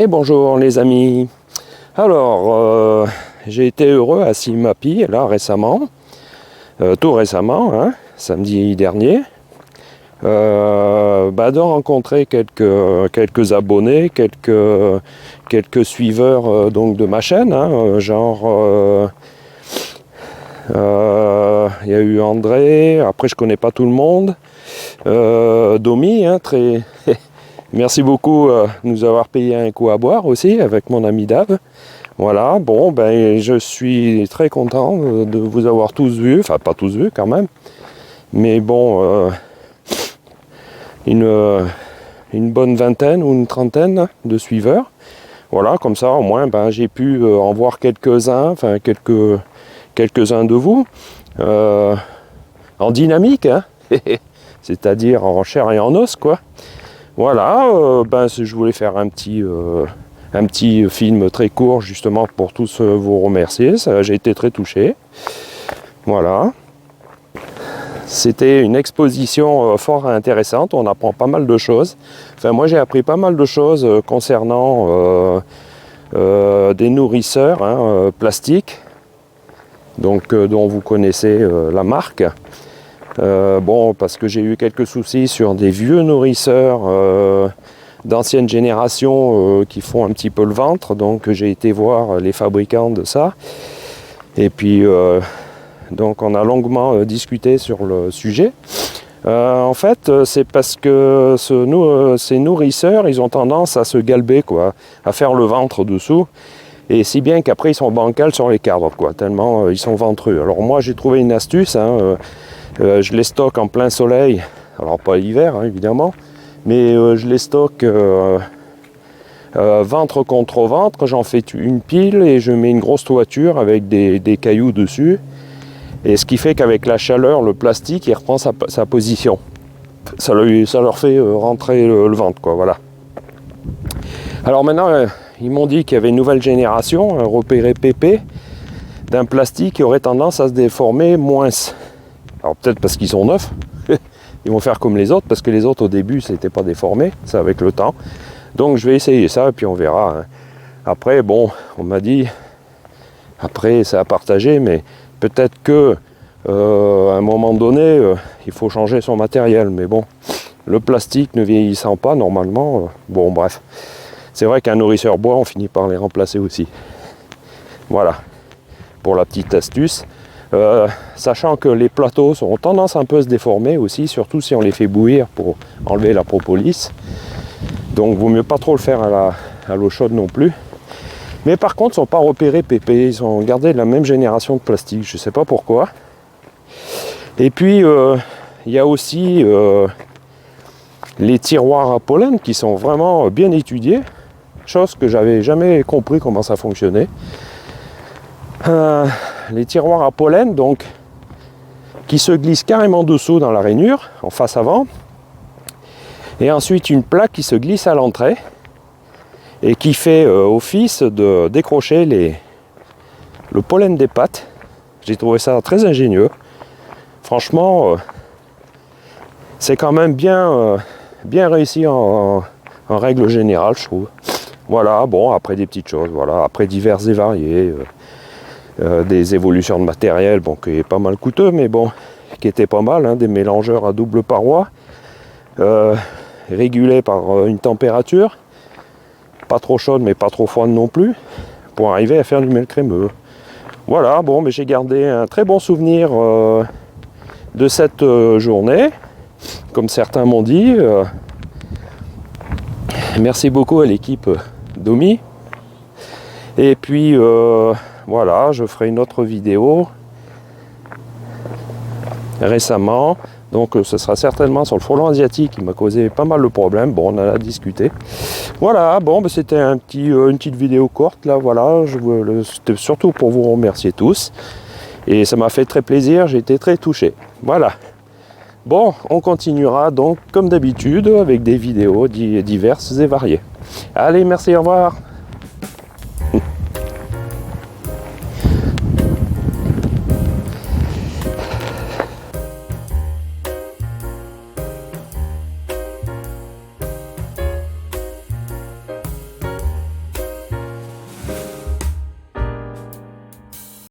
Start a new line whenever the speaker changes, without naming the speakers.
Et bonjour les amis. Alors, j'ai été heureux à Simapi, là récemment, tout récemment, hein, samedi dernier, de rencontrer quelques abonnés, quelques suiveurs donc de ma chaîne, hein, il y a eu André, après je connais pas tout le monde, Domi, hein, très... Merci beaucoup de nous avoir payé un coup à boire aussi avec mon ami Dave. Voilà, bon, je suis très content de vous avoir tous vus, enfin pas tous vus quand même, mais bon, une bonne vingtaine ou une trentaine de suiveurs. Voilà, comme ça au moins j'ai pu en voir quelques-uns, enfin quelques-uns de vous, en dynamique, hein, c'est-à-dire en chair et en os, quoi. Voilà, je voulais faire un petit film très court justement pour tous vous remercier. J'ai été très touché. Voilà. C'était une exposition fort intéressante. On apprend pas mal de choses. Enfin, moi j'ai appris pas mal de choses concernant des nourrisseurs plastiques, donc dont vous connaissez la marque. Parce que j'ai eu quelques soucis sur des vieux nourrisseurs d'ancienne génération qui font un petit peu le ventre, donc j'ai été voir les fabricants de ça. Et puis, donc on a longuement discuté sur le sujet. En fait, c'est parce que ces nourrisseurs, ils ont tendance à se galber, quoi, à faire le ventre dessous. Et si bien qu'après, ils sont bancals sur les cadres, quoi, tellement ils sont ventreux. Alors moi, j'ai trouvé une astuce, je les stocke en plein soleil, alors pas l'hiver évidemment, mais je les stocke ventre contre ventre, j'en fais une pile et je mets une grosse toiture avec des cailloux dessus, et ce qui fait qu'avec la chaleur, le plastique il reprend sa position. Ça leur fait rentrer le ventre, quoi, voilà. Alors maintenant, ils m'ont dit qu'il y avait une nouvelle génération, repéré PP, d'un plastique qui aurait tendance à se déformer moins. Alors peut-être parce qu'ils sont neufs, ils vont faire comme les autres, parce que les autres au début c'était pas déformé, c'est avec le temps. Donc je vais essayer ça et puis on verra. Après, bon, on m'a dit, après c'est à partager, mais peut-être que à un moment donné, il faut changer son matériel. Mais bon, le plastique ne vieillissant pas normalement, bon bref. C'est vrai qu'un nourrisseur bois, on finit par les remplacer aussi. Voilà, pour la petite astuce. Sachant que les plateaux ont tendance un peu à se déformer aussi, surtout si on les fait bouillir pour enlever la propolis. Donc vaut mieux pas trop le faire à l'eau chaude non plus. Mais par contre, ils ne sont pas repérés PP, ils ont gardé la même génération de plastique, je ne sais pas pourquoi. Et puis il y a aussi les tiroirs à pollen qui sont vraiment bien étudiés, chose que j'avais jamais compris comment ça fonctionnait. Les tiroirs à pollen, donc, qui se glissent carrément dessous dans la rainure, en face avant, et ensuite une plaque qui se glisse à l'entrée et qui fait office de décrocher le pollen des pâtes. J'ai trouvé ça très ingénieux. Franchement, c'est quand même bien réussi en règle générale, je trouve. Voilà, bon, après des petites choses, voilà, après diverses et variées. Des évolutions de matériel, bon, qui est pas mal coûteux, mais bon, qui était pas mal, des mélangeurs à double paroi, régulés par une température, pas trop chaude mais pas trop froide non plus, pour arriver à faire du miel crémeux. Voilà, bon, mais j'ai gardé un très bon souvenir de cette journée, comme certains m'ont dit. Merci beaucoup à l'équipe Domi. Et puis voilà, je ferai une autre vidéo récemment. Donc ce sera certainement sur le frelon asiatique qui m'a causé pas mal de problèmes. Bon, on en a discuté. Voilà, bon, c'était une petite vidéo courte là, voilà. C'était surtout pour vous remercier tous. Et ça m'a fait très plaisir, j'ai été très touché. Voilà. Bon, on continuera donc comme d'habitude avec des vidéos diverses et variées. Allez, merci, au revoir.